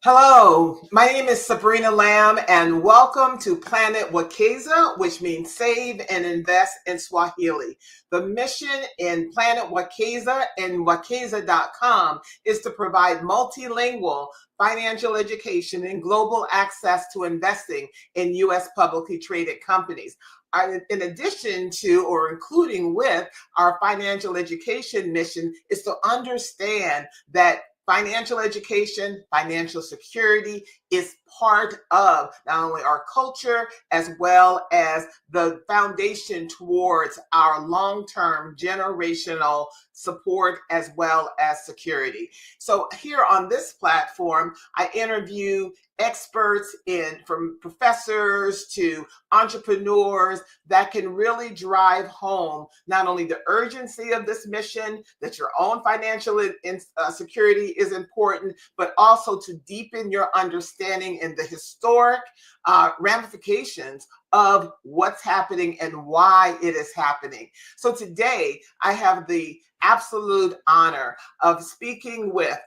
Hello, my name is Sabrina Lamb, and welcome to Planet Wekeza, which means save and invest in Swahili. The mission in Planet Wekeza and Wekeza.com is to provide multilingual financial education and global access to investing in U.S. publicly traded companies. In addition to or including with our financial education mission is to understand that financial education, financial security is part of not only our culture as well as the foundation towards our long-term generational support as well as security. So here on this platform, I interview experts from professors to entrepreneurs that can really drive home not only the urgency of this mission, that your own financial security is important, but also to deepen your understanding in the historic ramifications of what's happening and why it is happening. So today I have the absolute honor of speaking with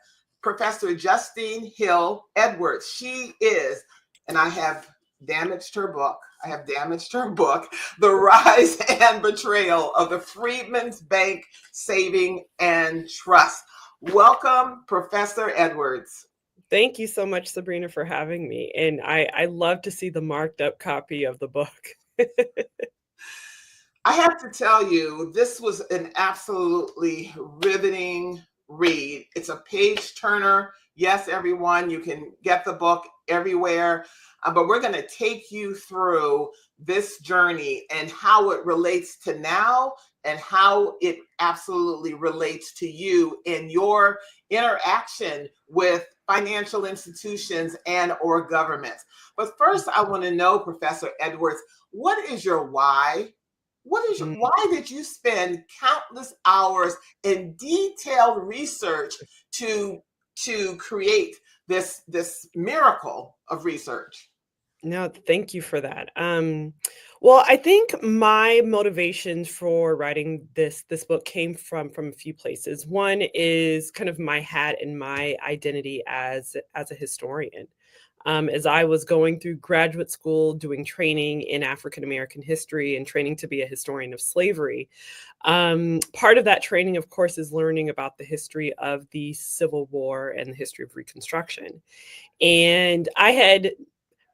Professor Justene Hill Edwards. She is and I have damaged her book. The Rise and Betrayal of the Freedman's Bank Saving and Trust. Welcome, Professor Edwards. Thank you so much, Sabrina, for having me. And I love to see the marked up copy of the book. I have to tell you, this was an absolutely riveting read. It's a page turner. Yes, everyone, you can get the book everywhere, but we're going to take you through this journey and how it relates to now and how it absolutely relates to you in your interaction with financial institutions and or governments. But first, I want to know, Professor Edwards, what is your why? Why did you spend countless hours in detailed research to create this miracle of research? No, thank you for that. Well, I think my motivations for writing this book came from a few places. One is kind of my hat and my identity as a historian. As I was going through graduate school, doing training in African American history and training to be a historian of slavery, part of that training, of course, is learning about the history of the Civil War and the history of Reconstruction. And I had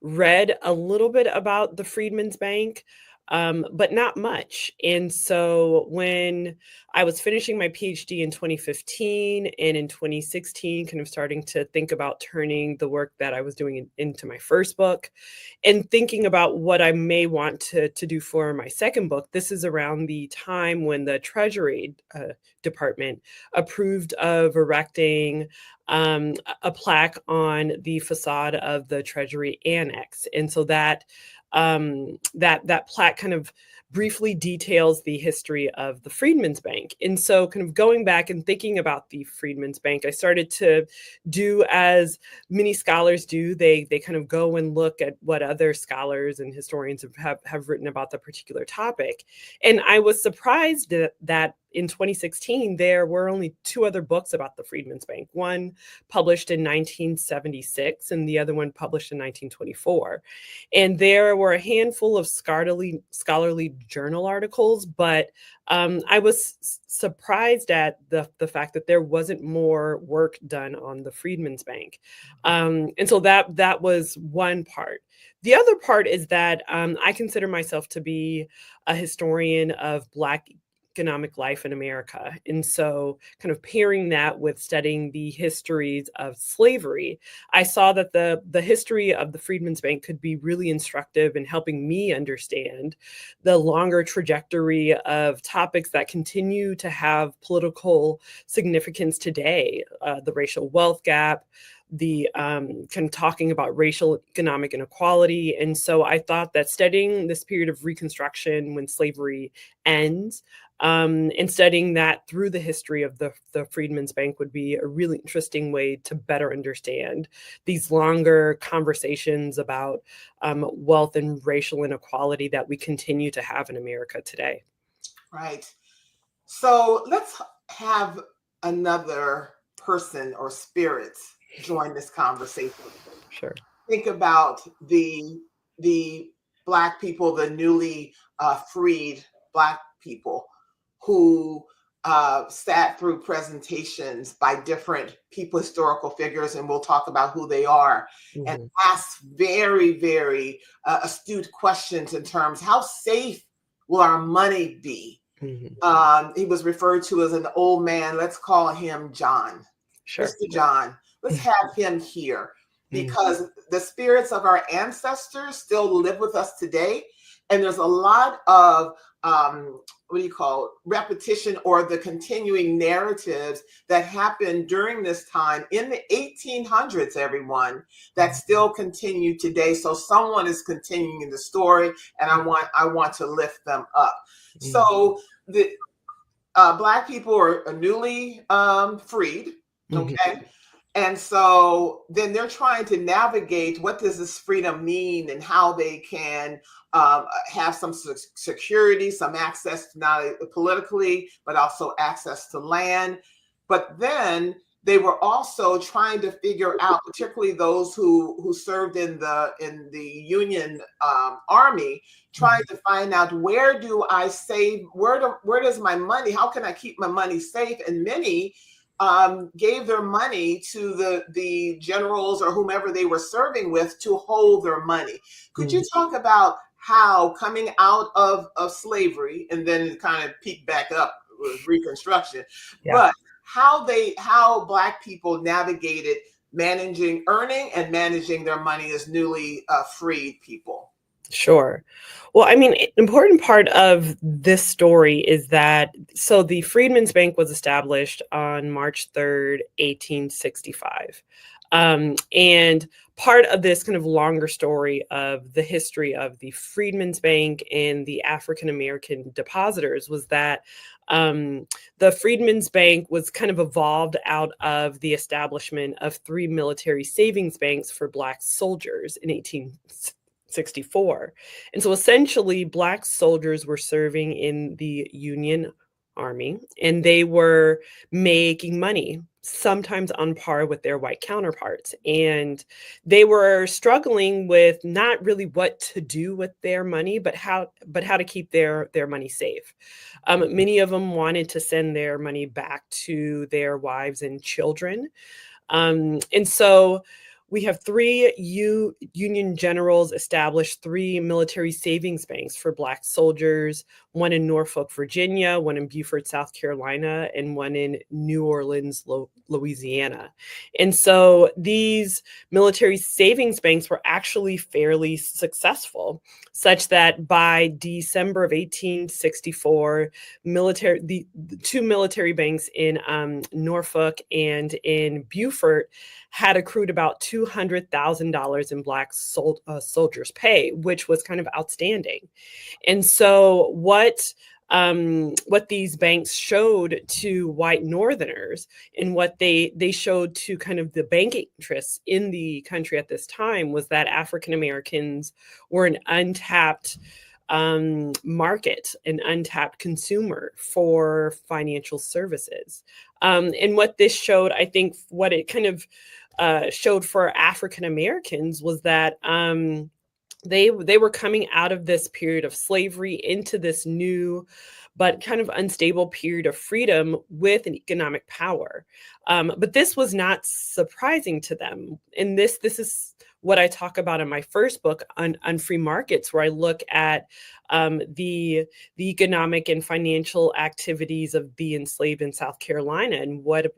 read a little bit about the Freedman's Bank, but not much. And so when I was finishing my PhD in 2015 and in 2016, kind of starting to think about turning the work that I was doing into my first book and thinking about what I may want to do for my second book, this is around the time when the Treasury Department approved of erecting a plaque on the facade of the Treasury Annex. And so that plaque kind of briefly details the history of the Freedman's Bank. And so kind of going back and thinking about the Freedman's Bank, I started to do as many scholars do. They kind of go and look at what other scholars and historians have written about the particular topic. And I was surprised that in 2016, there were only two other books about the Freedman's Bank, one published in 1976 and the other one published in 1924. And there were a handful of scholarly journal articles, but I was surprised at the fact that there wasn't more work done on the Freedman's Bank. And so that was one part. The other part is that I consider myself to be a historian of Black economic life in America. And so kind of pairing that with studying the histories of slavery, I saw that the history of the Freedman's Bank could be really instructive in helping me understand the longer trajectory of topics that continue to have political significance today, the racial wealth gap, the kind of talking about racial economic inequality. And so I thought that studying this period of Reconstruction when slavery ends, and studying that through the history of the Freedman's Bank would be a really interesting way to better understand these longer conversations about wealth and racial inequality that we continue to have in America today. Right. So let's have another person or spirits join this conversation. Sure. Think about the Black people, the newly freed Black people who sat through presentations by different people, historical figures, and we'll talk about who they are, and asked very, very astute questions in terms, how safe will our money be? He was referred to as an old man. Let's call him John. Sure. Mr. John. Let's have him here because the spirits of our ancestors still live with us today. And there's a lot of repetition or the continuing narratives that happened during this time in the 1800s, everyone, that still continue today. So someone is continuing the story, and I want to lift them up. So the Black people are newly freed, okay? And so then they're trying to navigate what does this freedom mean and how they can have some security, some access to not only politically, but also access to land. But then they were also trying to figure out, particularly those who served in the Union Army, trying to find out, where do I save? Where does my money? How can I keep my money safe? And many gave their money to the generals or whomever they were serving with to hold their money. Could you talk about how, coming out of slavery, and then it kind of peaked back up with Reconstruction, but how Black people navigated earning and managing their money as newly freed people? Sure. Well, I mean, an important part of this story is that, so the Freedmen's Bank was established on March 3rd, 1865. And part of this kind of longer story of the history of the Freedmen's Bank and the African American depositors was that the Freedmen's Bank was kind of evolved out of the establishment of 3 military savings banks for Black soldiers in 1864. And so essentially, Black soldiers were serving in the Union Army, and they were making money, sometimes on par with their white counterparts. And they were struggling with not really what to do with their money, but how to keep their money safe. Many of them wanted to send their money back to their wives and children. And so we have 3 Union generals established 3 military savings banks for Black soldiers, one in Norfolk, Virginia, one in Beaufort, South Carolina, and one in New Orleans, Louisiana. And so these military savings banks were actually fairly successful, such that by December of 1864, the 2 military banks in Norfolk and in Beaufort had accrued about $200,000 in Black soldiers' pay, which was kind of outstanding. And so what these banks showed to white Northerners, and what they showed to kind of the banking interests in the country at this time, was that African Americans were an untapped market, an untapped consumer for financial services. And what this showed, I think, what it kind of showed for African Americans was that they were coming out of this period of slavery into this new but kind of unstable period of freedom with an economic power. But this was not surprising to them. And this is what I talk about in my first book on free markets, where I look at the economic and financial activities of the enslaved in South Carolina. And what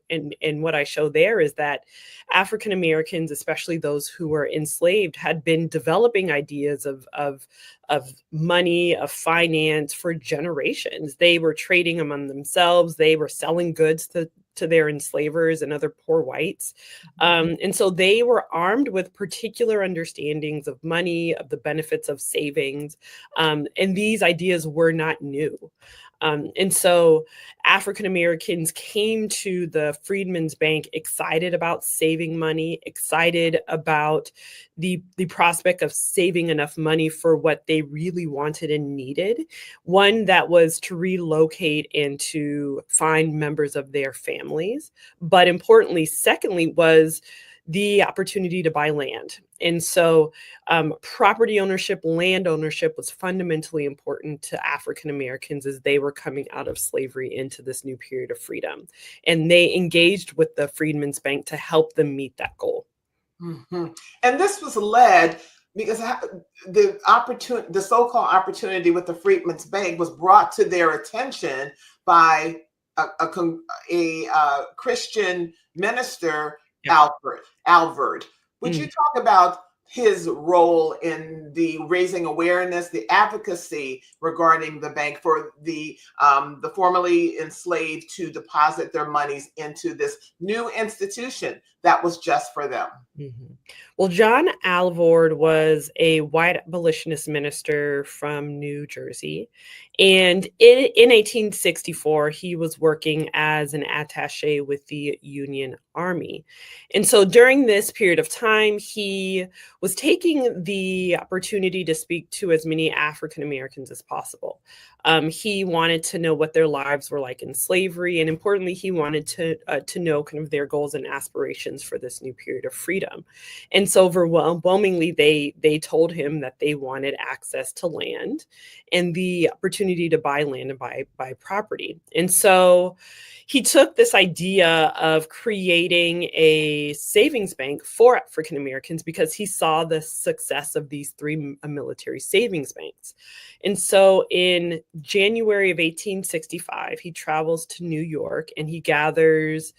I show there is that African Americans, especially those who were enslaved, had been developing ideas of money, of finance for generations. They were trading among themselves. They were selling goods to their enslavers and other poor whites. And so they were armed with particular understandings of money, of the benefits of savings. And these ideas were not new. And so African Americans came to the Freedmen's Bank excited about saving money, excited about the prospect of saving enough money for what they really wanted and needed. One that was to relocate and to find members of their families. But importantly, secondly, was the opportunity to buy land. And so property ownership, land ownership was fundamentally important to African Americans as they were coming out of slavery into this new period of freedom. And they engaged with the Freedmen's Bank to help them meet that goal. Mm-hmm. And this was led because the so-called opportunity with the Freedmen's Bank was brought to their attention by a Christian minister, Alvord. Would you talk about his role in the raising awareness, the advocacy regarding the bank for the formerly enslaved to deposit their monies into this new institution that was just for them? Mm-hmm. Well, John Alvord was a white abolitionist minister from New Jersey. And in 1864, he was working as an attaché with the Union Army. And so during this period of time, he was taking the opportunity to speak to as many African Americans as possible. He wanted to know what their lives were like in slavery, and importantly, he wanted to know kind of their goals and aspirations for this new period of freedom. And so overwhelmingly, they told him that they wanted access to land and the opportunity to buy land and buy property. And so he took this idea of creating a savings bank for African Americans because he saw the success of these three military savings banks. And so in January of 1865, he travels to New York and he gathers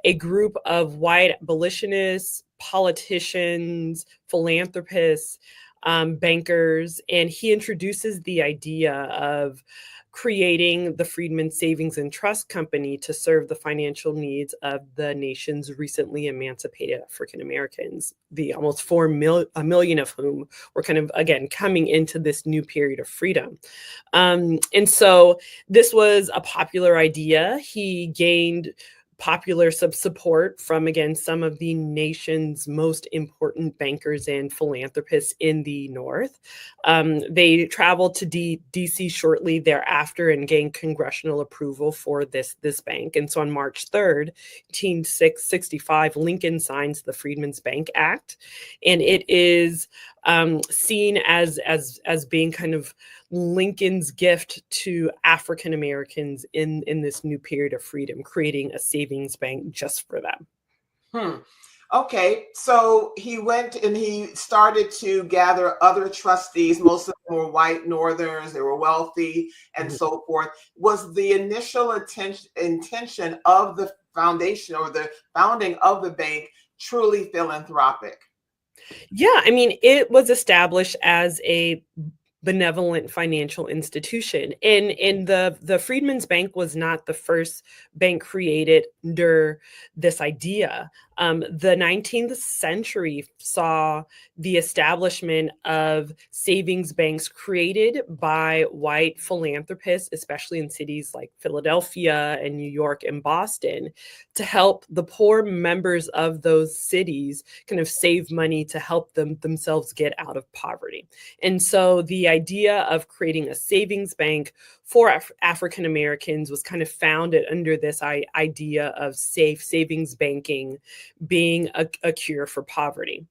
a group of white abolitionists, politicians, philanthropists, bankers, and he introduces the idea of creating the Freedman Savings and Trust Company to serve the financial needs of the nation's recently emancipated African Americans, the almost 4 million of whom were kind of, again, coming into this new period of freedom. And so this was a popular idea. He gained popular support from, again, some of the nation's most important bankers and philanthropists in the North. They traveled to DC shortly thereafter and gained congressional approval for this bank. And so on March 3rd, 1865, Lincoln signs the Freedmen's Bank Act, and it is seen as being kind of Lincoln's gift to African Americans in this new period of freedom, creating a savings bank just for them. Okay, so he went and he started to gather other trustees. Most of them were white Northerners, they were wealthy and so forth. Was the initial intention of the foundation or the founding of the bank truly philanthropic? Yeah, I mean, it was established as a benevolent financial institution. And the Freedmen's Bank was not the first bank created under this idea. The 19th century saw the establishment of savings banks created by white philanthropists, especially in cities like Philadelphia and New York and Boston, to help the poor members of those cities kind of save money to help themselves get out of poverty. And so the idea of creating a savings bank for African Americans was kind of founded under this idea of safe savings banking being a cure for poverty.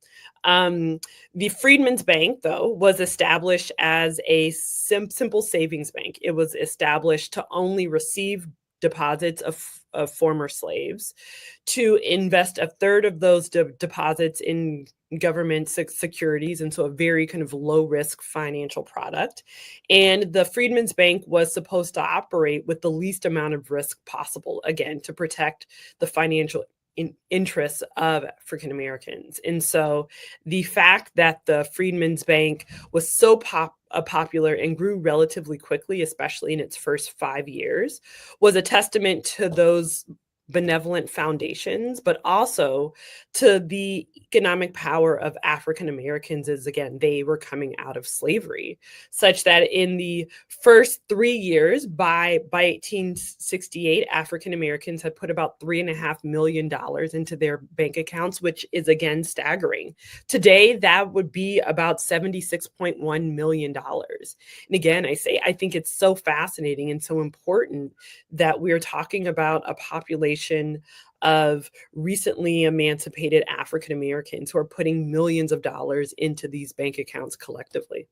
The Freedmen's Bank, though, was established as a simple savings bank. It was established to only receive deposits of former slaves, to invest a third of those deposits in government securities, and so a very kind of low risk financial product. And the Freedmen's Bank was supposed to operate with the least amount of risk possible, again, to protect the financial interests of African Americans. And so the fact that the Freedmen's Bank was so popular and grew relatively quickly, especially in its first 5 years, was a testament to those benevolent foundations, but also to the economic power of African Americans as, again, they were coming out of slavery, such that in the first 3 years, by 1868, African Americans had put about $3.5 million into their bank accounts, which is, again, staggering. Today, that would be about $76.1 million. And again, I think it's so fascinating and so important that we're talking about a population of recently emancipated African Americans who are putting millions of dollars into these bank accounts collectively.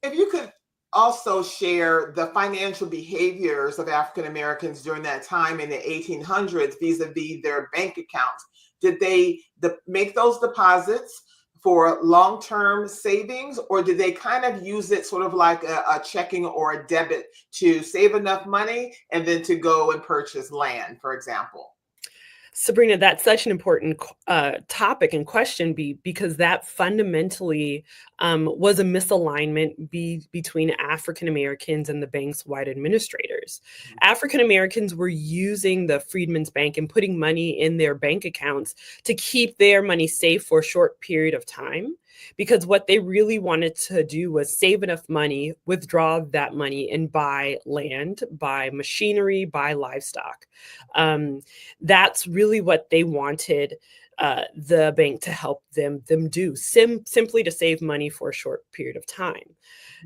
If you could also share the financial behaviors of African Americans during that time in the 1800s vis-a-vis their bank accounts. Did they make those deposits for long-term savings, or did they kind of use it sort of like a checking or a debit to save enough money and then to go and purchase land, for example? Sabrina, that's such an important topic and question because that fundamentally was a misalignment between African Americans and the bank's white administrators. African Americans were using the Freedman's Bank and putting money in their bank accounts to keep their money safe for a short period of time, because what they really wanted to do was save enough money, withdraw that money, and buy land, buy machinery, buy livestock. That's really what they wanted the bank to help them do, simply to save money for a short period of time.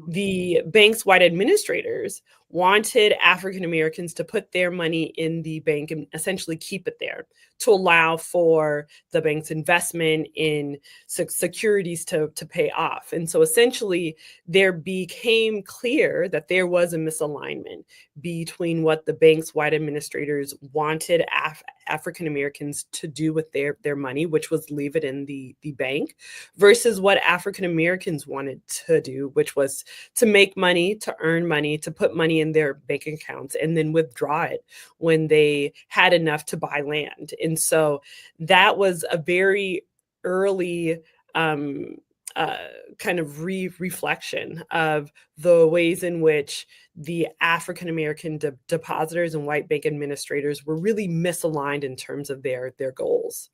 The bank's white administrators wanted African Americans to put their money in the bank and essentially keep it there to allow for the bank's investment in securities to pay off. And so essentially, there became clear that there was a misalignment between what the bank's white administrators wanted African Americans to do with their money, which was leave it in the bank, versus what African Americans wanted to do, which was to make money, to earn money, to put money in their bank accounts and then withdraw it when they had enough to buy land. And so that was a very early kind of reflection of the ways in which the African American depositors and white bank administrators were really misaligned in terms of their goals.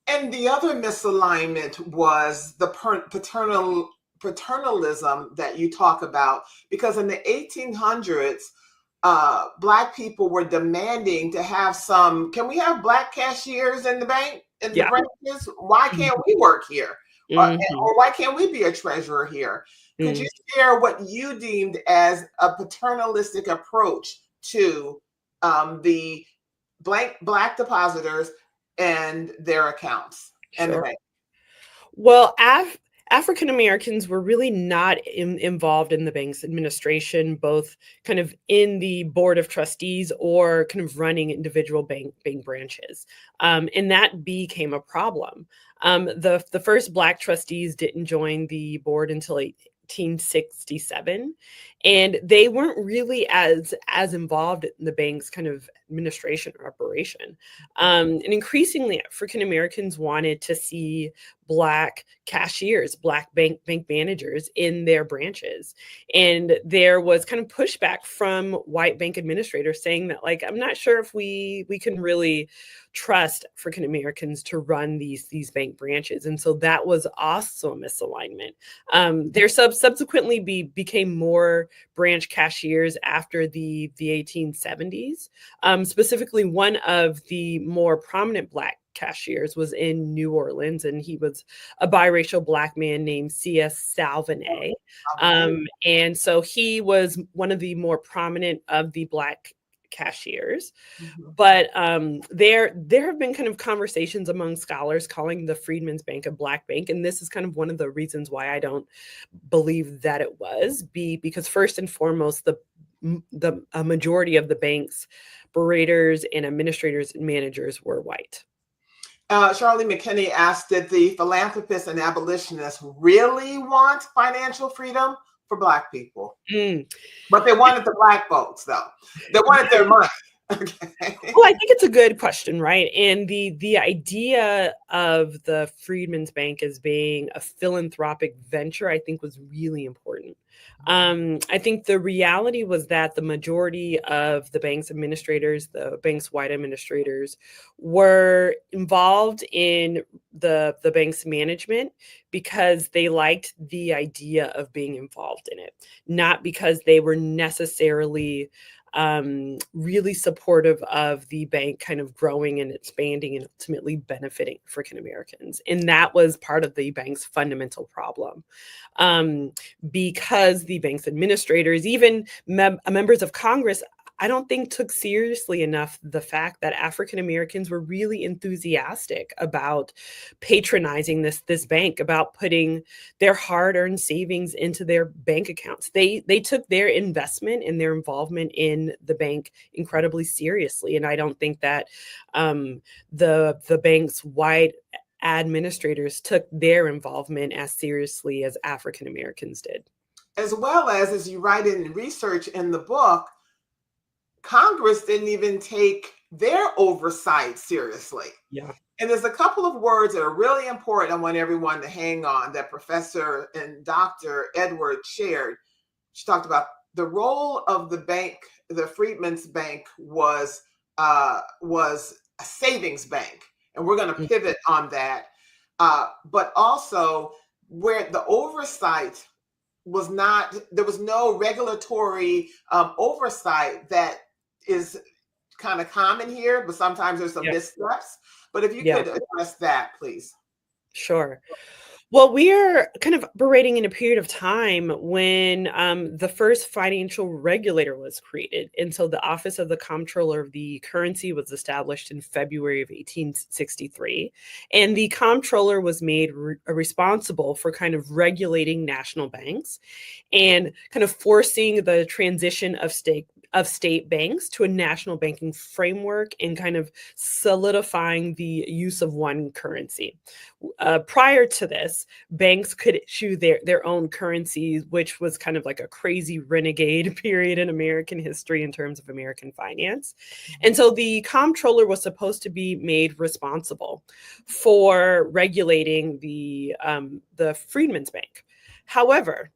And the other misalignment was the paternalism that you talk about, because in the 1800s, Black people were demanding to have some. Can we have Black cashiers in the bank, in the branches? Why can't we work here? Or why can't we be a treasurer here? Could you share what you deemed as a paternalistic approach to the Black depositors and their accounts and the bank? Well, African Americans were really not involved in the bank's administration, both kind of in the board of trustees or kind of running individual bank branches. And that became a problem. The first Black trustees didn't join the board until 1867, and they weren't really as involved in the bank's kind of administration or operation. And increasingly, African Americans wanted to see Black cashiers, Black bank managers in their branches. And there was kind of pushback from white bank administrators saying that, like, I'm not sure if we can really trust African Americans to run these bank branches. And so that was also a misalignment. There subsequently became more branch cashiers after the 1870s. Specifically, one of the more prominent Black cashiers was in New Orleans, and he was a biracial Black man named C.S. Salvenet. And so he was one of the more prominent of the Black cashiers. But there have been kind of conversations among scholars calling the Freedman's Bank a Black bank, and this is kind of one of the reasons why I don't believe that it was. Because first and foremost, a majority of the bank's berators and administrators and managers were white. Charlie McKinney asked, did the philanthropists and abolitionists really want financial freedom for Black people? But they wanted the Black votes, though. They wanted their money. Okay. Well, I think it's a good question, right? And the idea of the Freedman's Bank as being a philanthropic venture, I think, was really important. I think the reality was that the majority of the bank's administrators, the bank's white administrators, were involved in the bank's management because they liked the idea of being involved in it, not because they were necessarily really supportive of the bank kind of growing and expanding and ultimately benefiting African Americans. And that was part of the bank's fundamental problem. Because the bank's administrators, even members of Congress, I don't think took seriously enough the fact that African Americans were really enthusiastic about patronizing this bank, about putting their hard-earned savings into their bank accounts. They took their investment and their involvement in the bank incredibly seriously, and I don't think that the bank's white administrators took their involvement as seriously as African Americans did. As well as you write in research in the book, Congress didn't even take their oversight seriously. Yeah. And there's a couple of words that are really important. I want everyone to hang on that Professor and Dr. Edwards shared. She talked about the role of the bank, the Freedman's Bank was a savings bank, and we're going to Mm. pivot on that. But also where the oversight was not, there was no regulatory oversight that is kind of common here, but sometimes there's some Yeah. missteps. But if you Yeah. could address that, please. Sure. Well, we are kind of operating in a period of time when the first financial regulator was created. And so the Office of the Comptroller of the Currency was established in February of 1863. And the comptroller was made responsible for kind of regulating national banks and kind of forcing the transition of state banks to a national banking framework and kind of solidifying the use of one currency. Prior to this, banks could issue their own currencies, which was kind of like a crazy renegade period in American history in terms of American finance. And so the comptroller was supposed to be made responsible for regulating the Freedmen's Bank. However,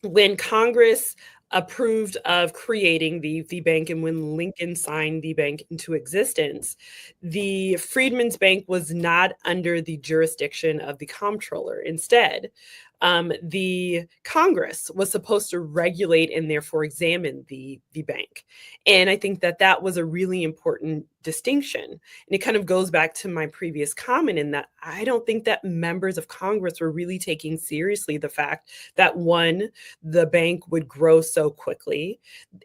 when Congress approved of creating the bank and when Lincoln signed the bank into existence, the Freedmen's Bank was not under the jurisdiction of the comptroller. Instead, the Congress was supposed to regulate and therefore examine the bank. And I think that that was a really important distinction. And it kind of goes back to my previous comment in that I don't think that members of Congress were really taking seriously the fact that one, the bank would grow so quickly,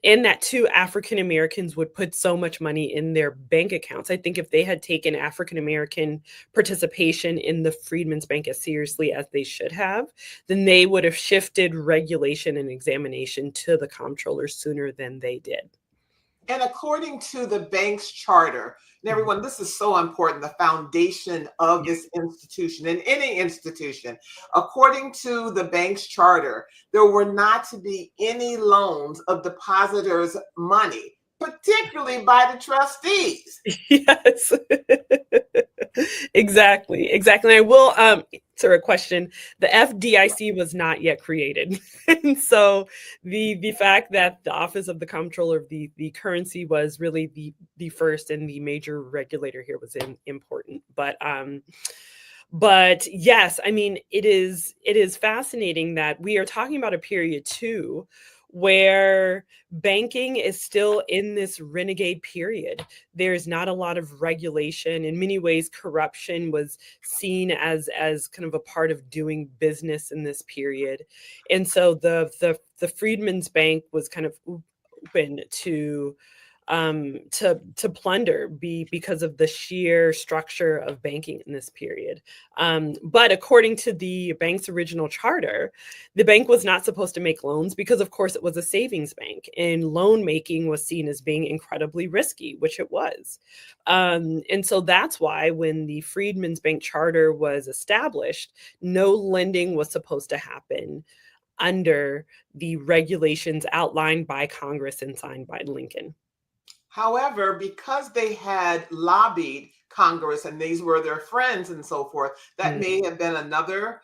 and that two, African Americans would put so much money in their bank accounts. I think if they had taken African American participation in the Freedmen's Bank as seriously as they should have, then they would have shifted regulation and examination to the comptroller sooner than they did. And according to the bank's charter, and Mhm. everyone, this is so important, the foundation of Yeah. this institution and any institution, according to the bank's charter, there were not to be any loans of depositors' money, particularly by the trustees. Yes. Exactly, exactly. And I will answer a question. The FDIC was not yet created. And so the fact that the Office of the Comptroller of the Currency was really the first and the major regulator here was important. But yes, I mean it is fascinating that we are talking about a period too where banking is still in this renegade period. There's not a lot of regulation. In many ways, corruption was seen as kind of a part of doing business in this period. And so the Freedmen's Bank was kind of open to plunder because of the sheer structure of banking in this period. But according to the bank's original charter, the bank was not supposed to make loans because, of course, it was a savings bank, and loan making was seen as being incredibly risky, which it was. And so that's why when the Freedmen's Bank charter was established, no lending was supposed to happen under the regulations outlined by Congress and signed by Lincoln. However, because they had lobbied Congress and these were their friends and so forth, that Mm. may have been another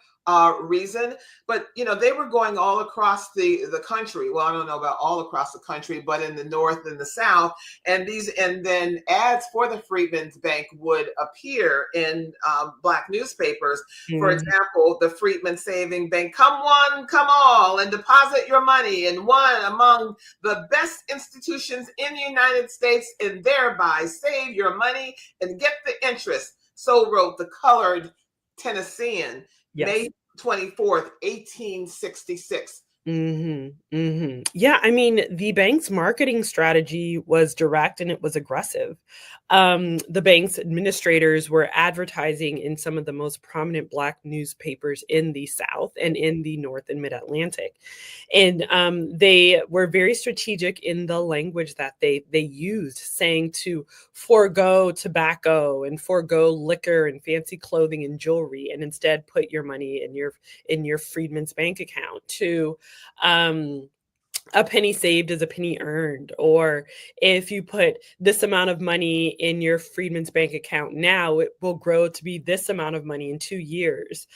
reason. But they were going all across the country. Well, I don't know about all across the country, but in the North and the South, and then ads for the Freedmen's Bank would appear in Black newspapers. For Mhm. example, the Freedman Saving Bank, come one, come all, and deposit your money in one among the best institutions in the United States, and thereby save your money and get the interest. So wrote the colored Tennessean, Yes. May 24th, 1866. Mhm, mhm. Yeah, I mean, the bank's marketing strategy was direct and it was aggressive. The bank's administrators were advertising in some of the most prominent Black newspapers in the South and in the North and Mid-Atlantic. And they were very strategic in the language that they used, saying to forego tobacco and forego liquor and fancy clothing and jewelry, and instead put your money in your Freedman's Bank account. To um, a penny saved is a penny earned, or if you put this amount of money in your Freedman's bank account now, it will grow to be this amount of money in 2 years.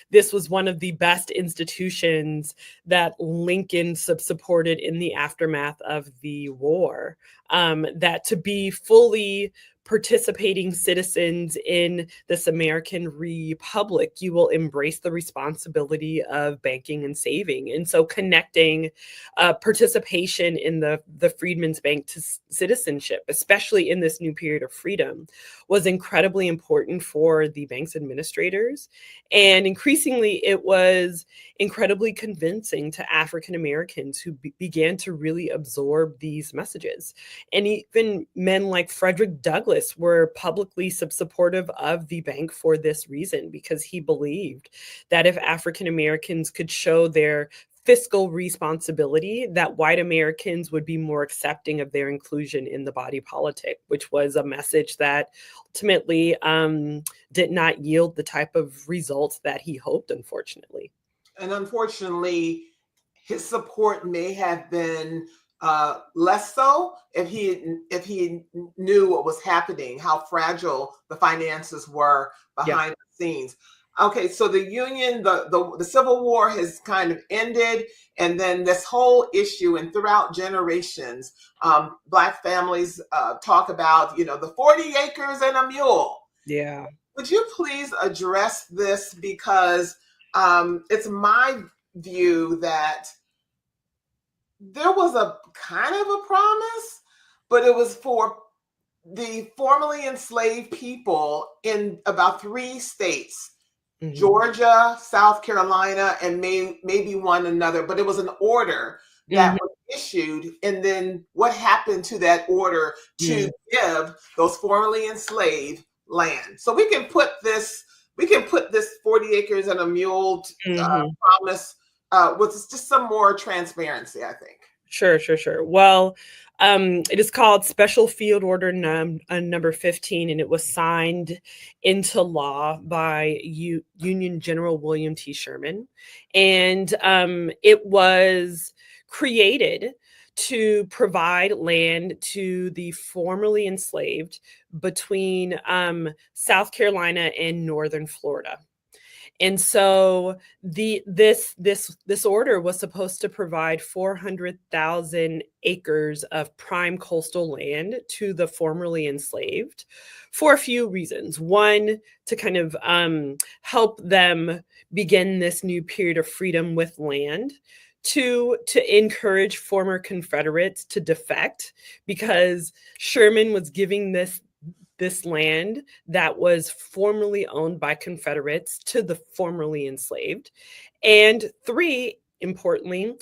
This was one of the best institutions that Lincoln supported in the aftermath of the war. That to be fully participating citizens in this American republic, you will embrace the responsibility of banking and saving. And so connecting participation in the Freedmen's Bank to citizenship, especially in this new period of freedom, was incredibly important for the bank's administrators. And increasingly, it was incredibly convincing to African Americans who began to really absorb these messages. And even men like Frederick Douglass were publicly supportive of the bank for this reason, because he believed that if African Americans could show their fiscal responsibility, that white Americans would be more accepting of their inclusion in the body politic, which was a message that ultimately did not yield the type of results that he hoped, unfortunately. And unfortunately, his support may have been less so if he knew what was happening, how fragile the finances were behind the scenes. Okay, so the Union, the Civil War has kind of ended, and then this whole issue, and throughout generations, Black families talk about, the 40 acres and a mule. Yeah. Would you please address this? Because it's my view that there was a kind of a promise, but it was for the formerly enslaved people in about 3 states. Mm-hmm. Georgia, South Carolina, and maybe one another, but it was an order that was issued. And then what happened to that order to give those formerly enslaved land? So we can put this 40 acres and a mule promise with just some more transparency, I think. Sure. Well, it is called Special Field Order number 15, and it was signed into law by Union General William T. Sherman. And it was created to provide land to the formerly enslaved between South Carolina and northern Florida. And so this order was supposed to provide 400,000 acres of prime coastal land to the formerly enslaved for a few reasons. One, to kind of help them begin this new period of freedom with land. Two, to encourage former Confederates to defect, because Sherman was giving this land that was formerly owned by Confederates to the formerly enslaved. And three, importantly,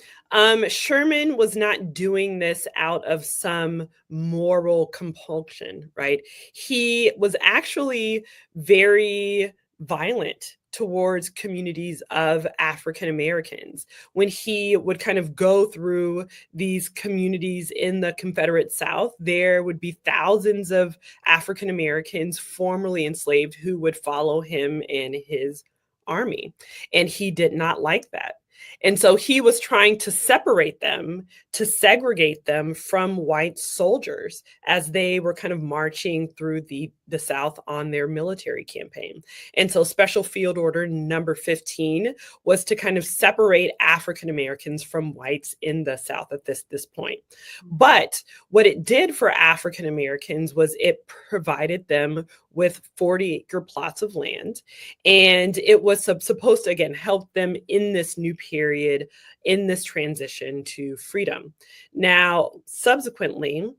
Sherman was not doing this out of some moral compulsion, right? He was actually very violent towards communities of African Americans. When he would kind of go through these communities in the Confederate South, there would be thousands of African Americans formerly enslaved who would follow him in his army. And he did not like that. And so he was trying to separate them, to segregate them from white soldiers as they were kind of marching through the South on their military campaign. And so Special Field Order number 15 was to kind of separate African Americans from whites in the South at this point. But what it did for African Americans was it provided them with 40-acre plots of land. And it was supposed to, again, help them in this new period, in this transition to freedom. Now, subsequently,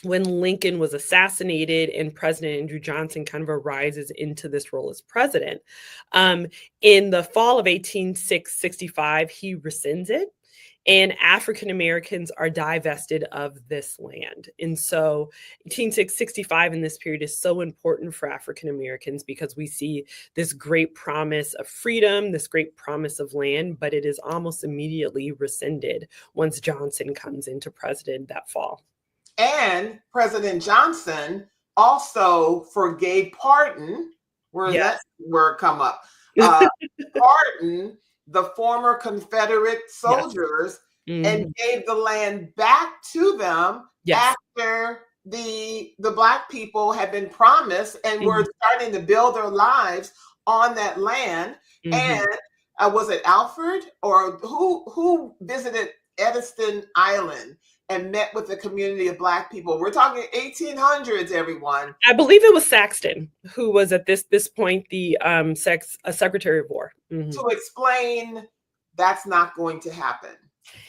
when Lincoln was assassinated and President Andrew Johnson kind of arises into this role as president, in the fall of 1865, he rescinds it. And African Americans are divested of this land. And so 1865 in this period is so important for African Americans because we see this great promise of freedom, this great promise of land, but it is almost immediately rescinded once Johnson comes into president that fall. And President Johnson also forgave pardon, where that word come up, pardon the former Confederate soldiers and gave the land back to them Yes. after the Black people had been promised and were Mhm. starting to build their lives on that land. And Mhm. was it Alfred or who visited Ediston Island and met with the community of Black people? We're talking 1800s, everyone. I believe it was Saxton who was at this point the Secretary of War. To explain that's not going to happen.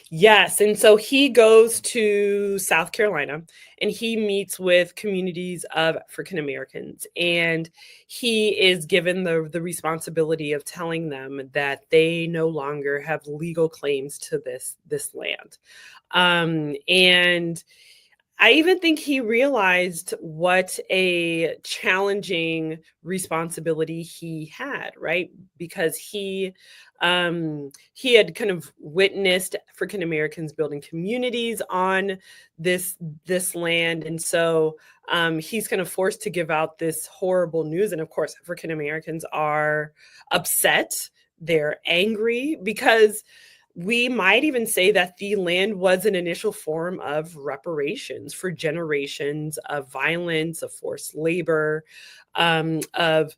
Yes. And so he goes to South Carolina and he meets with communities of African Americans. And he is given the responsibility of telling them that they no longer have legal claims to this land. And I even think he realized what a challenging responsibility he had, right? Because he had kind of witnessed African Americans building communities on this land, and so he's kind of forced to give out this horrible news. And of course, African Americans are upset; they're angry because we might even say that the land was an initial form of reparations for generations of violence, of forced labor, of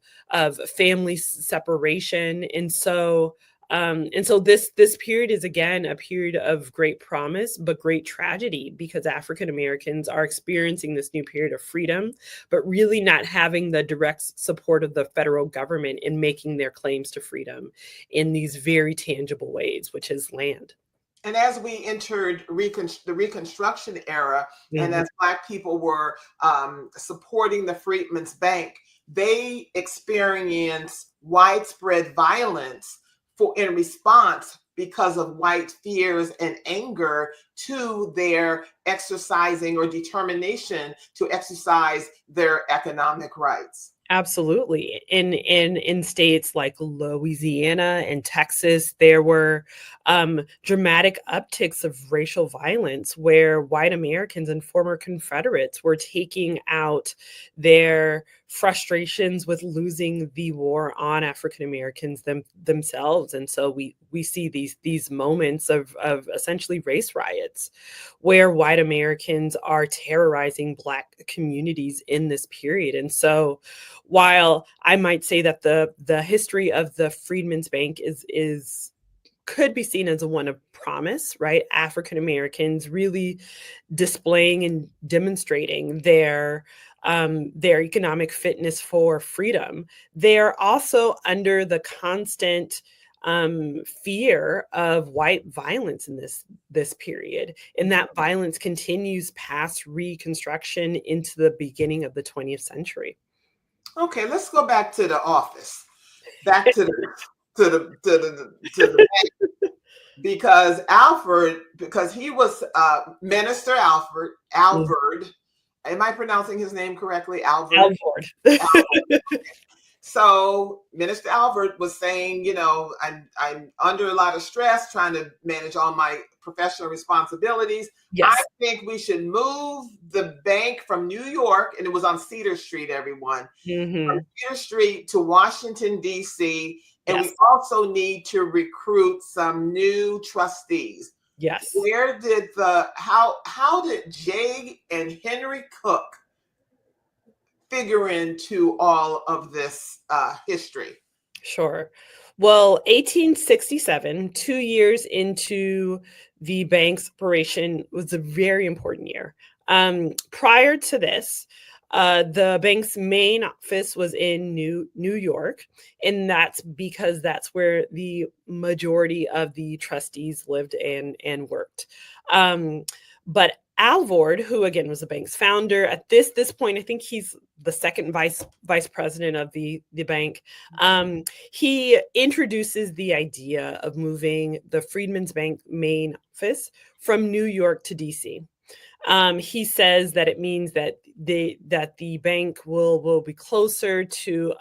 family separation, and so this period is again a period of great promise, but great tragedy because African Americans are experiencing this new period of freedom, but really not having the direct support of the federal government in making their claims to freedom in these very tangible ways, which is land. And as we entered the Reconstruction era, and Mhm. as Black people were supporting the Freedmen's Bank, they experienced widespread violence in response because of white fears and anger to their exercising or determination to exercise their economic rights. Absolutely. In states like Louisiana and Texas, there were dramatic upticks of racial violence where white Americans and former Confederates were taking out their frustrations with losing the war on African Americans themselves. And so we see these moments of essentially race riots where white Americans are terrorizing Black communities in this period. And so while I might say that the history of the Freedmen's Bank is could be seen as a one of promise, right? African Americans really displaying and demonstrating their economic fitness for freedom. They're also under the constant fear of white violence in this period, and that violence continues past Reconstruction into the beginning of the 20th century. Okay, let's go back to the office, back to the because Alfred, because he was Minister Alvord. Am I pronouncing his name correctly? Alvord. Alvord. So Minister Alvord was saying, I'm under a lot of stress trying to manage all my professional responsibilities. I Yes. think we should move the bank from New York, and it was on Cedar Street, everyone, from Hmm. Cedar Street to Washington, D.C., and we Yes. also need to recruit some new trustees. Yes. Where did how did Jay and Henry Cook figure into all of this history? Sure. Well, 1867, 2 years into the bank's operation, was a very important year. Prior to this, the bank's main office was in New York, and that's because that's where the majority of the trustees lived and worked. But Alvord, who again was the bank's founder, at this point, I think he's the second vice president of the bank. He introduces the idea of moving the Freedmen's Bank main office from New York to DC. He says that it means that the bank will be closer to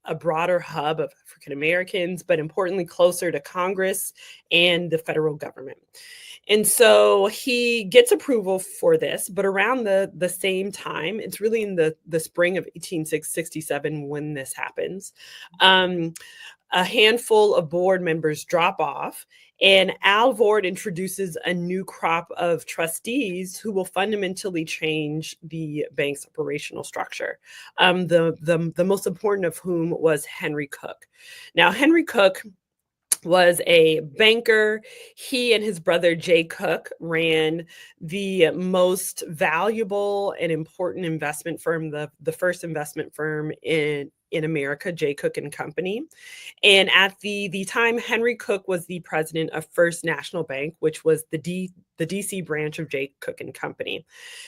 a broader hub of African Americans, but importantly closer to Congress and the federal government. And so he gets approval for this, but around the same time, it's really in the spring of 1867 when this happens. Um, a handful of board members drop off, and Al Vord introduces a new crop of trustees who will fundamentally change the bank's operational structure. The most important of whom was Henry Cook. Now, Henry Cook was a banker. He and his brother Jay Cook ran the most valuable and important investment firm, the first investment firm in America, Jay Cook and Company. And at the time, Henry Cook was the president of First National Bank, which was the DC branch of Jay Cook and Company.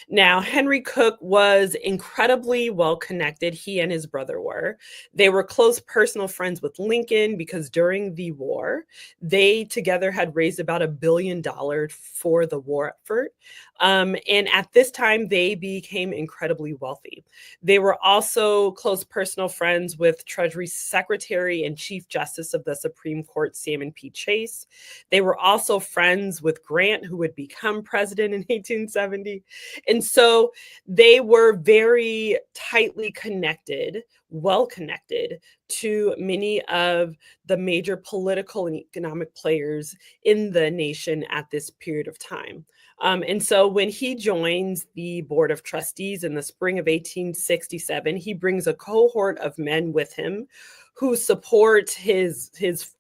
Now, Henry Cook was incredibly well connected. He and his brother were. They were close personal friends with Lincoln because during the war, they together had raised about $1 billion for the war effort. And at this time, they became incredibly wealthy. They were also close personal friends with Treasury Secretary and Chief Justice of the Supreme Court, Salmon P. Chase. They were also friends with Grant, who would become president in 1870. And so they were very tightly connected, well connected to many of the major political and economic players in the nation at this period of time. And so when he joins the Board of Trustees in the spring of 1867, he brings a cohort of men with him who support his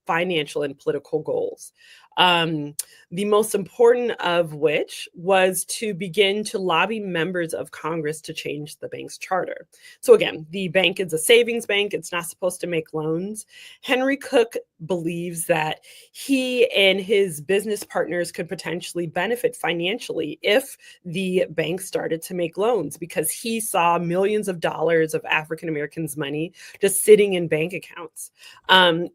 financial and political goals. The most important of which was to begin to lobby members of Congress to change the bank's charter. So again, the bank is a savings bank. It's not supposed to make loans. Henry Cook believes that he and his business partners could potentially benefit financially if the bank started to make loans, because he saw millions of dollars of African Americans' money just sitting in bank accounts.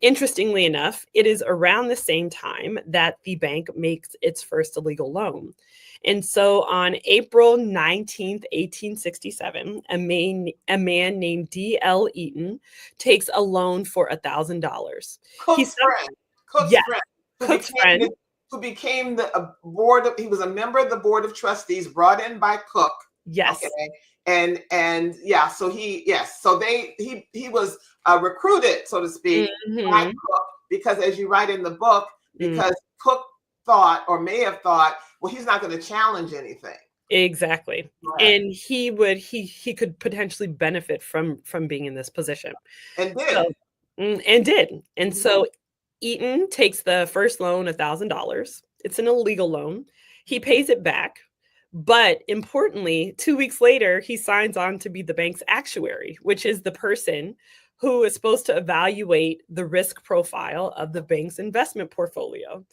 Interestingly enough, it is around the same time that the bank makes its first illegal loan. And so on April 19th, 1867, a man named D.L. Eaton takes a loan for $1,000. Cook's friend. Yes, Cook's friend. Who became the he was a member of the Board of Trustees brought in by Cook. Yes. Okay. And yeah, so he was recruited, so to speak, by Cook, because as you write in the book, because Cook thought, or may have thought, well, he's not going to challenge anything. Exactly. Right. And he could potentially benefit from being in this position. And did. And so Eaton takes the first loan, $1,000. It's an illegal loan. He pays it back. But importantly, 2 weeks later, he signs on to be the bank's actuary, which is the person who is supposed to evaluate the risk profile of the bank's investment portfolio.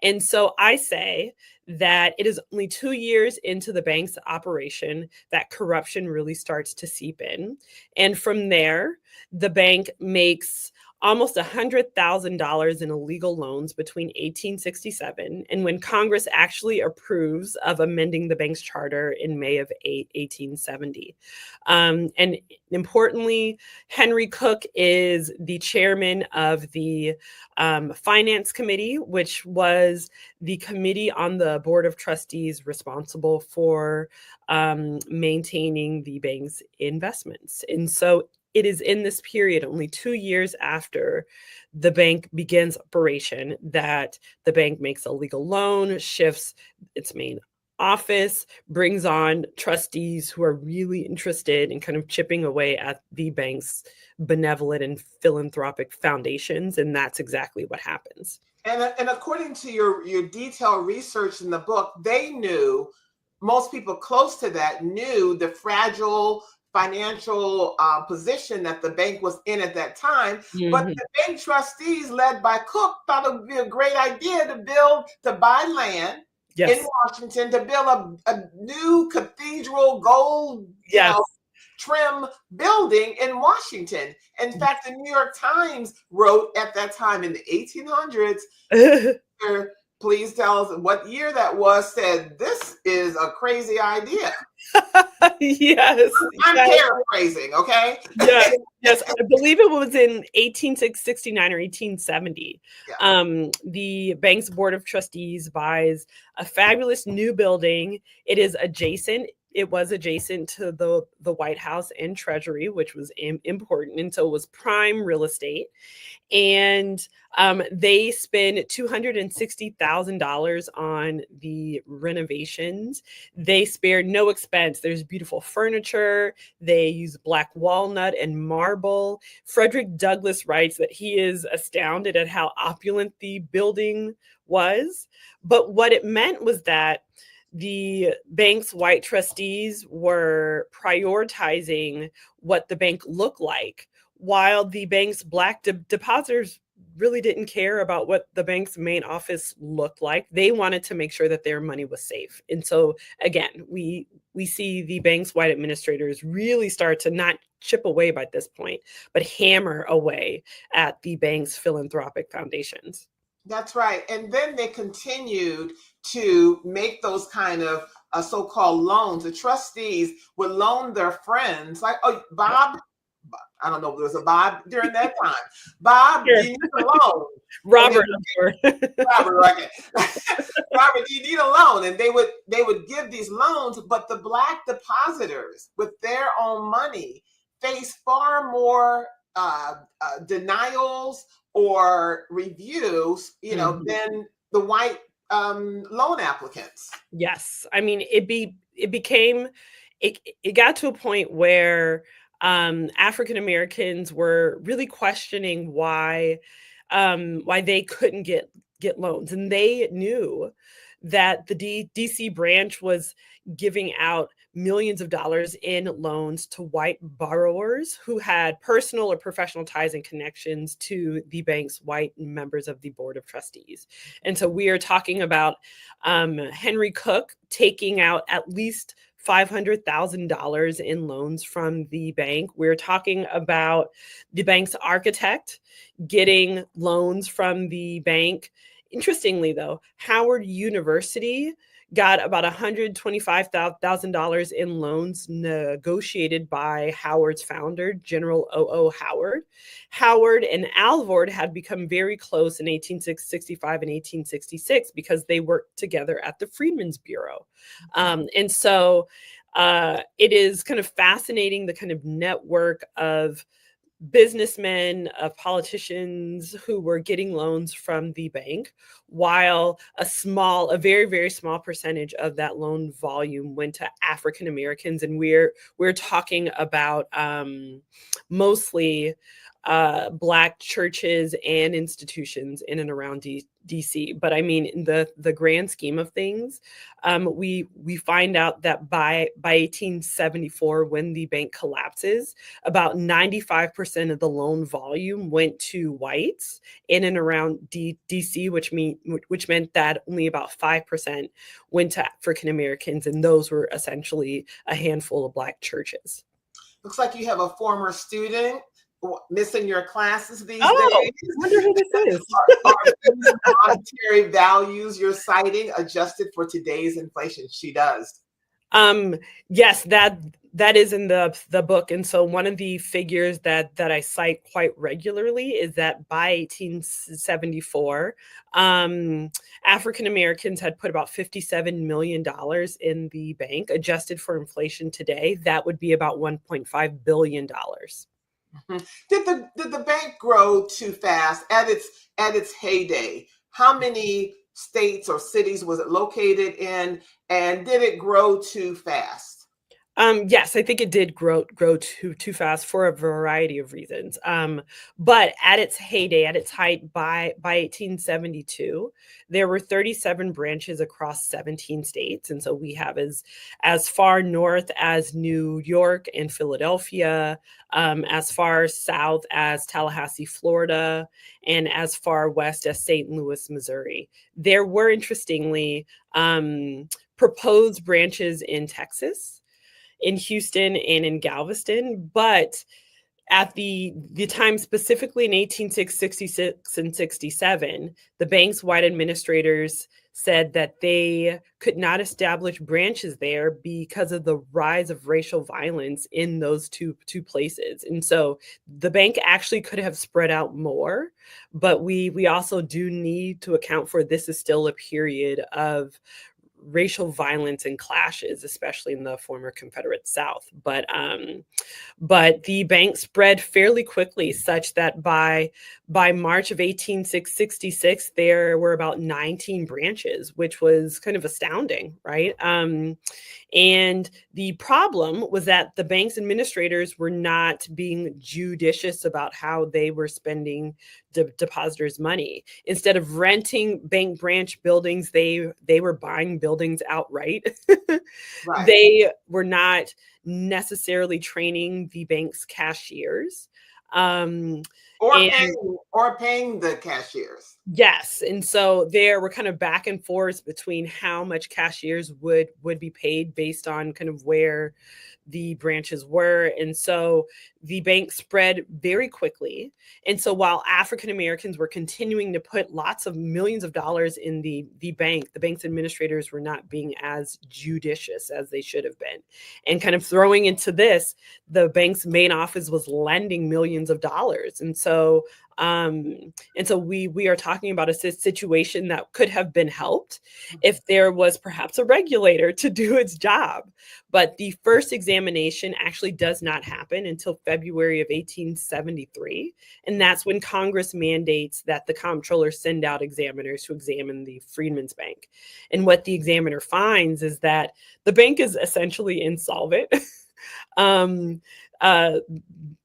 And so I say that it is only 2 years into the bank's operation that corruption really starts to seep in. And from there, the bank makes almost $100,000 in illegal loans between 1867 and when Congress actually approves of amending the bank's charter in May of 1870. And importantly, Henry Cook is the chairman of the Finance Committee, which was the committee on the Board of Trustees responsible for maintaining the bank's investments. And so it is in this period, only 2 years after the bank begins operation, that the bank makes a legal loan, shifts its main office, brings on trustees who are really interested in kind of chipping away at the bank's benevolent and philanthropic foundations. And that's exactly what happens. And according to your detailed research in the book, they knew, most people close to that knew the fragile financial position that the bank was in at that time. But the bank trustees led by Cook thought it would be a great idea to buy land in Washington to build a new cathedral gold trim building in Washington. In fact, the New York Times wrote at that time in the 1800s, please tell us what year that was, said, this is a crazy idea. Yes. I'm paraphrasing, okay? Yes. I believe it was in 1869 or 1870. Yeah. The bank's Board of Trustees buys a fabulous new building. It is adjacent it was adjacent to the White House and Treasury, which was important, and so it was prime real estate. And they spend $260,000 on the renovations. They spared no expense. There's beautiful furniture. They use black walnut and marble. Frederick Douglass writes that he is astounded at how opulent the building was. But what it meant was that the bank's white trustees were prioritizing what the bank looked like, while the bank's black depositors really didn't care about what the bank's main office looked like. They wanted to make sure that their money was safe. And so again, we see the bank's white administrators really start to not chip away by this point, but hammer away at the bank's philanthropic foundations. That's right. And then they continued to make those kind of so-called loans. The trustees would loan their friends, like, oh, Bob, I don't know if there was a Bob during that time. Bob, Sure. do you need a loan? Robert, Robert, okay. Robert, do you need a loan? And they would give these loans, but the black depositors with their own money face far more denials or reviews, than the white loan applicants. Yes, I mean it got to a point where African Americans were really questioning why they couldn't get loans, and they knew that the DC branch was giving out millions of dollars in loans to white borrowers who had personal or professional ties and connections to the bank's white members of the board of trustees. And so we are talking about Henry Cook taking out at least $500,000 in loans from the bank. We're talking about the bank's architect getting loans from the bank. Interestingly, though, Howard University got about $125,000 in loans negotiated by Howard's founder, General O.O. Howard. Howard and Alvord had become very close in 1865 and 1866 because they worked together at the Freedmen's Bureau. And so it is kind of fascinating, the kind of network of businessmen, of politicians who were getting loans from the bank, while a very, very small percentage of that loan volume went to African Americans. And we're talking about mostly Black churches and institutions in and around DC. But I mean, in the grand scheme of things, we find out that by 1874, when the bank collapses, about 95% of the loan volume went to whites in and around DC, which meant that only about 5% went to African Americans, and those were essentially a handful of Black churches. Looks like you have a former student missing your classes these days. I wonder who this is. Are these monetary values you're citing adjusted for today's inflation? She does. Yes, that is in the book. And so one of the figures that I cite quite regularly is that by 1874, African Americans had put about $57 million in the bank. Adjusted for inflation today, that would be about $1.5 billion. Mm-hmm. Did the bank grow too fast at its heyday? How many states or cities was it located in, and did it grow too fast? Yes, I think it did grow too fast for a variety of reasons. But at its heyday, at its height, by 1872, there were 37 branches across 17 states, and so we have as far north as New York and Philadelphia, as far south as Tallahassee, Florida, and as far west as St. Louis, Missouri. There were, interestingly, proposed branches in Texas, in Houston, and in Galveston, but at the time, specifically in 1866 and 67, the bank's white administrators said that they could not establish branches there because of the rise of racial violence in those two places. And so the bank actually could have spread out more, but we also do need to account for this is still a period of racial violence and clashes, especially in the former Confederate South. But the bank spread fairly quickly, such that by March of 1866, there were about 19 branches, which was kind of astounding, right? And the problem was that the bank's administrators were not being judicious about how they were spending depositors' money. Instead of renting bank branch buildings, they were buying buildings outright. Right. They were not necessarily training the bank's cashiers. Um, Or and paying the cashiers. Yes, and so there were kind of back and forth between how much cashiers would be paid based on kind of where the branches were. And so the bank spread very quickly. And so while African Americans were continuing to put lots of millions of dollars in the bank, the bank's administrators were not being as judicious as they should have been. And kind of throwing into this, the bank's main office was lending millions of dollars. And so we are talking about a situation that could have been helped if there was perhaps a regulator to do its job. But the first examination actually does not happen until February of 1873. And that's when Congress mandates that the comptroller send out examiners to examine the Freedman's Bank. And what the examiner finds is that the bank is essentially insolvent.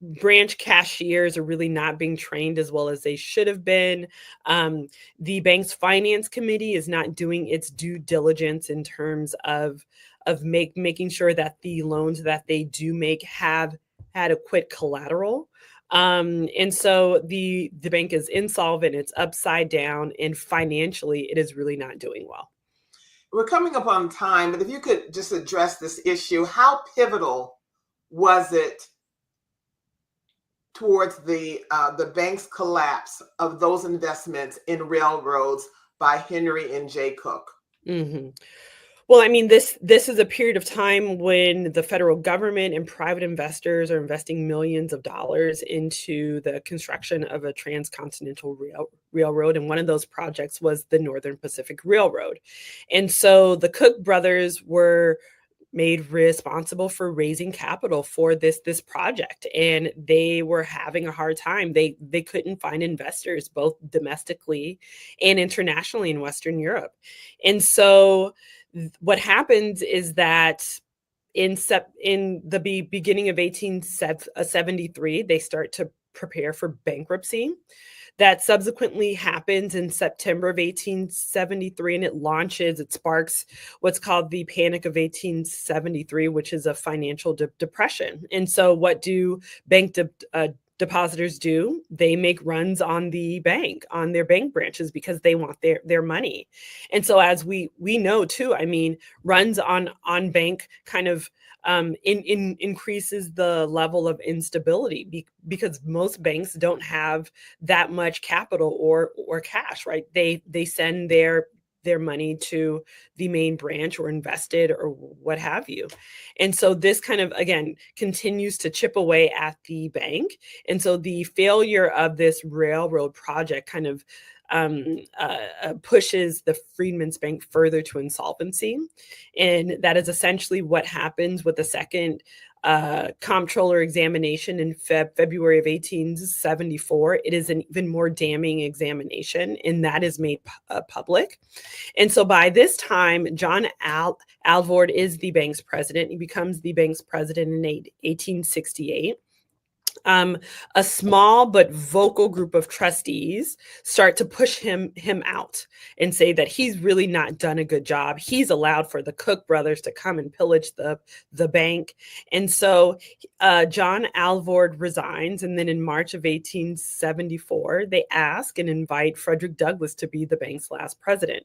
Branch cashiers are really not being trained as well as they should have been. The bank's finance committee is not doing its due diligence in terms of making sure that the loans that they do make have adequate collateral. And so the bank is insolvent, it's upside down, and financially it is really not doing well. We're coming up on time, but if you could just address this issue, how pivotal was it towards the bank's collapse of those investments in railroads by Henry and J. Cook? Mm-hmm. Well, I mean, this is a period of time when the federal government and private investors are investing millions of dollars into the construction of a transcontinental railroad. And one of those projects was the Northern Pacific Railroad. And so the Cook brothers were made responsible for raising capital for this project, and they were having a hard time. They couldn't find investors both domestically and internationally in Western Europe. And so what happens is that in the beginning of 1873, they start to prepare for bankruptcy. That subsequently happens in September of 1873, and it sparks what's called the Panic of 1873, which is a financial depression. And so what do bank depositors do? They make runs on the bank, on their bank branches, because they want their money. And so as we know too, I mean, runs on bank kind of increases the level of instability because most banks don't have that much capital or cash, right? They send their money to the main branch or invested or what have you. And so this kind of, again, continues to chip away at the bank. And so the failure of this railroad project kind of pushes the Freedman's Bank further to insolvency. And that is essentially what happens with the second comptroller examination in February of 1874. It is an even more damning examination, and that is made public. And so by this time, John Alvord is the bank's president. He becomes the bank's president in 1868. A small but vocal group of trustees start to push him out and say that he's really not done a good job. He's allowed for the Cook brothers to come and pillage the bank. And so John Alvord resigns. And then in March of 1874, they ask and invite Frederick Douglass to be the bank's last president.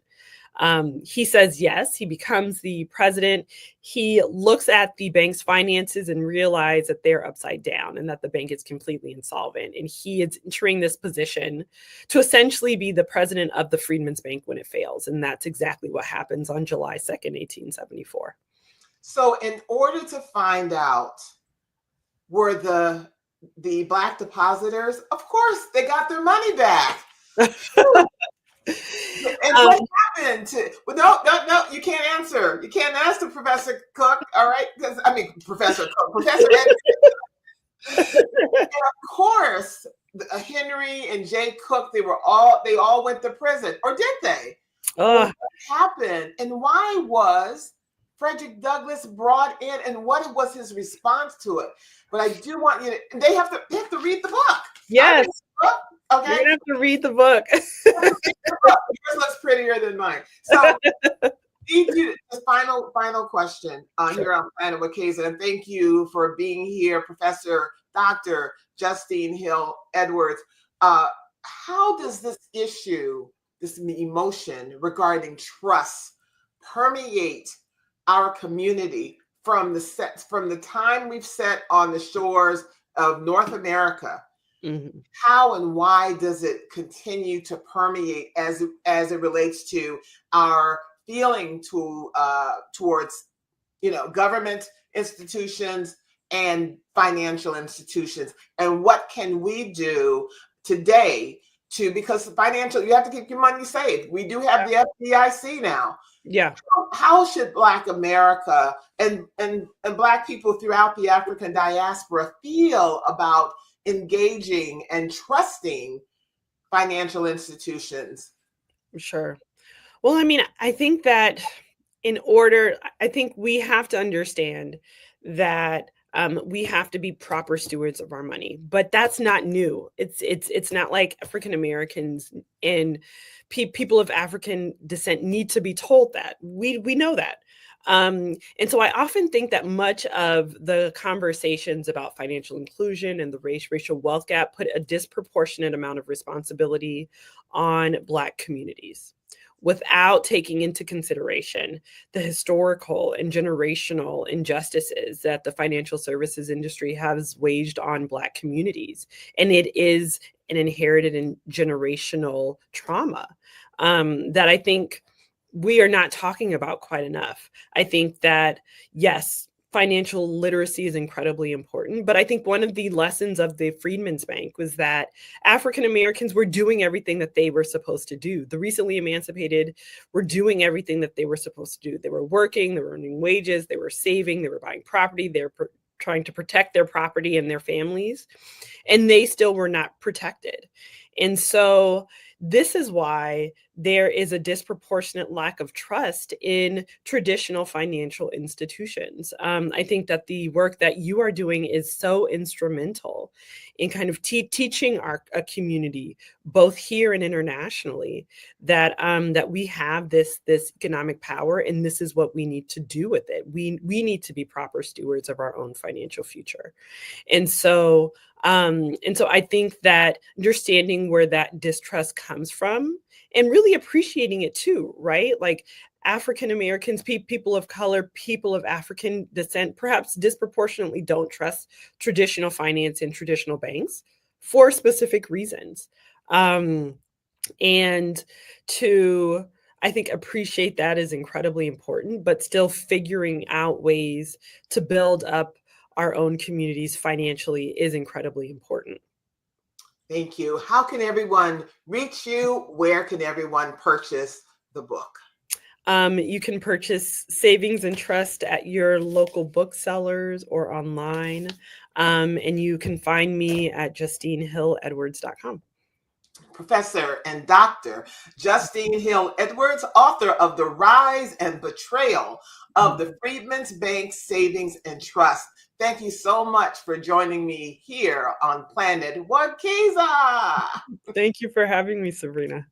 He says yes. He becomes the president. He looks at the bank's finances and realizes that they're upside down and that the bank is completely insolvent. And he is entering this position to essentially be the president of the Freedman's Bank when it fails. And that's exactly what happens on July 2nd, 1874. So in order to find out were the Black depositors, of course, they got their money back. And what happened to? Well, no, you can't answer. You can't answer, Professor Cook. All right, because I mean, Professor Cook, Professor Ed. And of course, Henry and Jay Cook, they all went to prison, or did they? Well, what happened, and why was Frederick Douglass brought in, and what was his response to it? But I do want you to. They have to read the book. Yes. Okay. You're gonna have to read the book. Yours looks prettier than mine. So, the final question here on Planet Wekeza, and thank you for being here, Professor Dr. Justene Hill Edwards. How does this issue, this emotion regarding trust, permeate our community from the time we've set on the shores of North America? Mm-hmm. How and why does it continue to permeate as it relates to our feeling towards government institutions and financial institutions, and what can we do today because you have to keep your money safe. We do have the FDIC now. Yeah. How should Black America and Black people throughout the African diaspora feel about engaging and trusting financial institutions? Sure. Well, I mean, I think that I think we have to understand that we have to be proper stewards of our money, but that's not new. It's not like African Americans and people of African descent need to be told that. We know that. And so I often think that much of the conversations about financial inclusion and the racial wealth gap put a disproportionate amount of responsibility on Black communities, without taking into consideration the historical and generational injustices that the financial services industry has waged on Black communities. And it is an inherited and generational trauma that I think we are not talking about quite enough. I think that, yes, financial literacy is incredibly important, but I think one of the lessons of the Freedman's Bank was that African Americans were doing everything that they were supposed to do. The recently emancipated were doing everything that they were supposed to do. They were working, they were earning wages, they were saving, they were buying property, they were trying to protect their property and their families, and they still were not protected. And so this is why there is a disproportionate lack of trust in traditional financial institutions. I think that the work that you are doing is so instrumental in kind of teaching a community, both here and internationally, that that we have this economic power, and this is what we need to do with it. We need to be proper stewards of our own financial future, and so I think that understanding where that distrust comes from and really appreciating it too, right? Like African Americans, people of color, people of African descent, perhaps disproportionately don't trust traditional finance and traditional banks for specific reasons. And to, I think, appreciate that is incredibly important, but still figuring out ways to build up our own communities financially is incredibly important. Thank you. How can everyone reach you? Where can everyone purchase the book? You can purchase Savings and Trust at your local booksellers or online. And you can find me at JusteneHillEdwards.com. Professor and Dr. Justene Hill Edwards, author of The Rise and Betrayal of the Freedman's Bank Savings and Trust. Thank you so much for joining me here on Planet Wekeza. Thank you for having me, Sabrina.